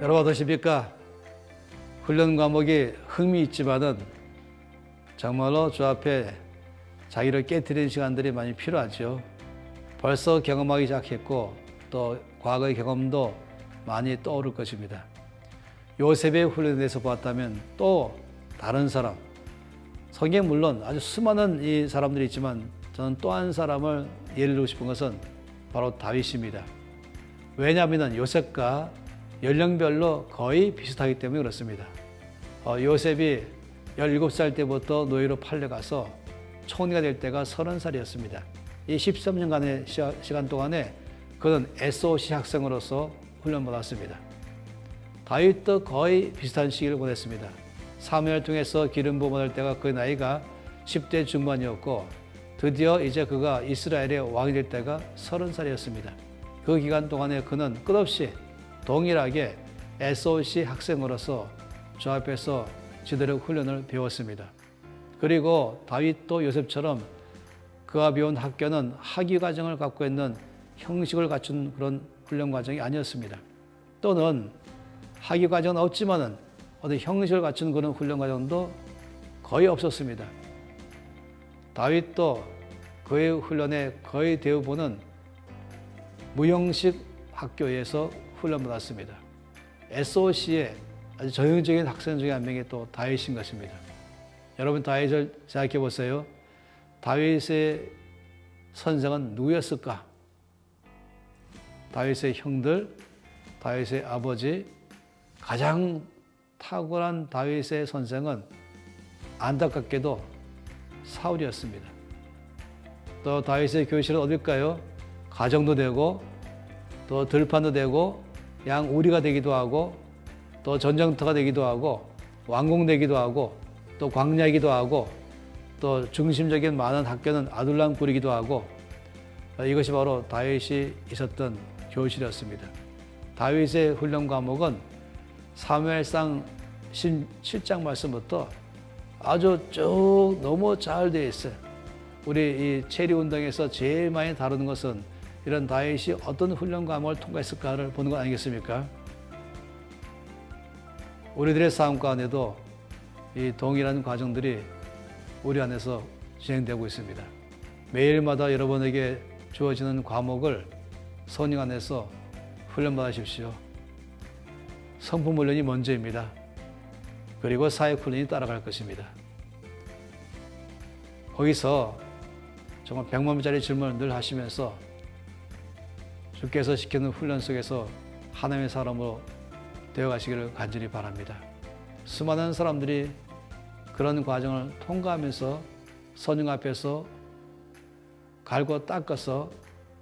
여러분 어떠십니까? 훈련 과목이 흥미있지만은 정말로 주 앞에 자기를 깨트리는 시간들이 많이 필요하죠. 벌써 경험하기 시작했고 또 과거의 경험도 많이 떠오를 것입니다. 요셉의 훈련에 대해서 보았다면 또 다른 사람, 성경 물론 아주 수많은 이 사람들이 있지만 저는 또 한 사람을 예를 들고 싶은 것은 바로 다윗입니다. 왜냐하면 요셉과 연령별로 거의 비슷하기 때문에 그렇습니다. 요셉이 17살 때부터 노예로 팔려가서 총리가 될 때가 30살이었습니다. 이 13년간의 시간 동안에 그는 SOC 학생으로서 훈련받았습니다. 다윗도 거의 비슷한 시기를 보냈습니다. 사무엘을 통해서 기름 부음 받을 때가 그 나이가 10대 중반이었고 드디어 이제 그가 이스라엘의 왕이 될 때가 30살이었습니다. 그 기간 동안에 그는 끝없이 동일하게 SOC 학생으로서 주 앞에서 지도력 훈련을 배웠습니다. 그리고 다윗도 요셉처럼 그가 배운 학교는 학위 과정을 갖고 있는 형식을 갖춘 그런 훈련 과정이 아니었습니다. 또는 학위 과정은 없지만은 어떤 형식을 갖춘 그런 훈련 과정도 거의 없었습니다. 다윗도 그의 훈련의 거의 대부분은 무형식 학교에서 훈련받았습니다. SOC의 아주 전형적인 학생 중에 한 명이 또 다윗인 것입니다. 여러분 다윗을 생각해 보세요. 다윗의 선생은 누구였을까? 다윗의 형들, 다윗의 아버지, 가장 탁월한 다윗의 선생은 안타깝게도 사울이었습니다. 또 다윗의 교실은 어딜까요? 가정도 되고 또 들판도 되고 양우리가 되기도 하고 또 전쟁터가 되기도 하고 왕궁 되기도 하고 또 광야이기도 하고 또 중심적인 많은 학교는 아둘람 굴이기도 하고 이것이 바로 다윗이 있었던 교실이었습니다. 다윗의 훈련 과목은 사무엘상 7장 말씀부터 아주 쭉 너무 잘 되어 있어요. 우리 이 체리 운동에서 제일 많이 다루는 것은 이런 다윗이 어떤 훈련 과목을 통과했을까를 보는 것 아니겠습니까? 우리들의 삶 가운데도 이 동일한 과정들이 우리 안에서 진행되고 있습니다. 매일마다 여러분에게 주어지는 과목을 성령 안에서 훈련받으십시오. 성품 훈련이 먼저입니다. 그리고 사역 훈련이 따라갈 것입니다. 거기서 정말 100만짜리 질문을 늘 하시면서 주께서 시키는 훈련 속에서 하나님의 사람으로 되어가시기를 간절히 바랍니다. 수많은 사람들이 그런 과정을 통과하면서 성령 앞에서 갈고 닦아서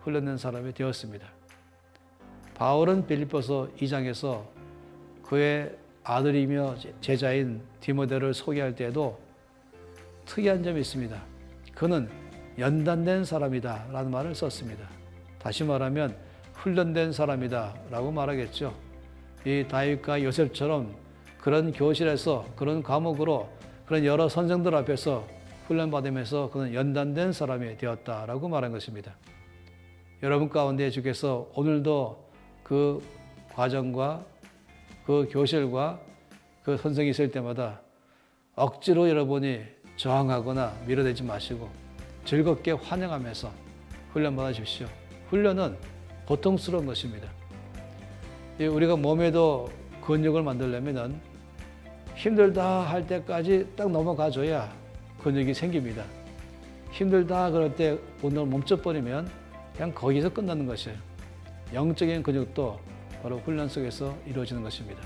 훈련된 사람이 되었습니다. 바울은 빌립보서 2장에서 그의 아들이며 제자인 디모데를 소개할 때에도 특이한 점이 있습니다. 그는 연단된 사람이다 라는 말을 썼습니다. 다시 말하면 훈련된 사람이다 라고 말하겠죠. 이 다윗과 요셉처럼 그런 교실에서 그런 과목으로 그런 여러 선생들 앞에서 훈련받으면서 그는 연단된 사람이 되었다라고 말한 것입니다. 여러분 가운데 주께서 오늘도 그 과정과 그 교실과 그 선생이 있을 때마다 억지로 여러분이 저항하거나 밀어내지 마시고 즐겁게 환영하면서 훈련받으십시오. 훈련은 고통스러운 것입니다. 우리가 몸에도 근육을 만들려면 힘들다 할 때까지 딱 넘어가줘야 근육이 생깁니다. 힘들다 그럴 때 오늘 멈춰버리면 그냥 거기서 끝나는 것이에요. 영적인 근육도 바로 훈련 속에서 이루어지는 것입니다.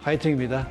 화이팅입니다.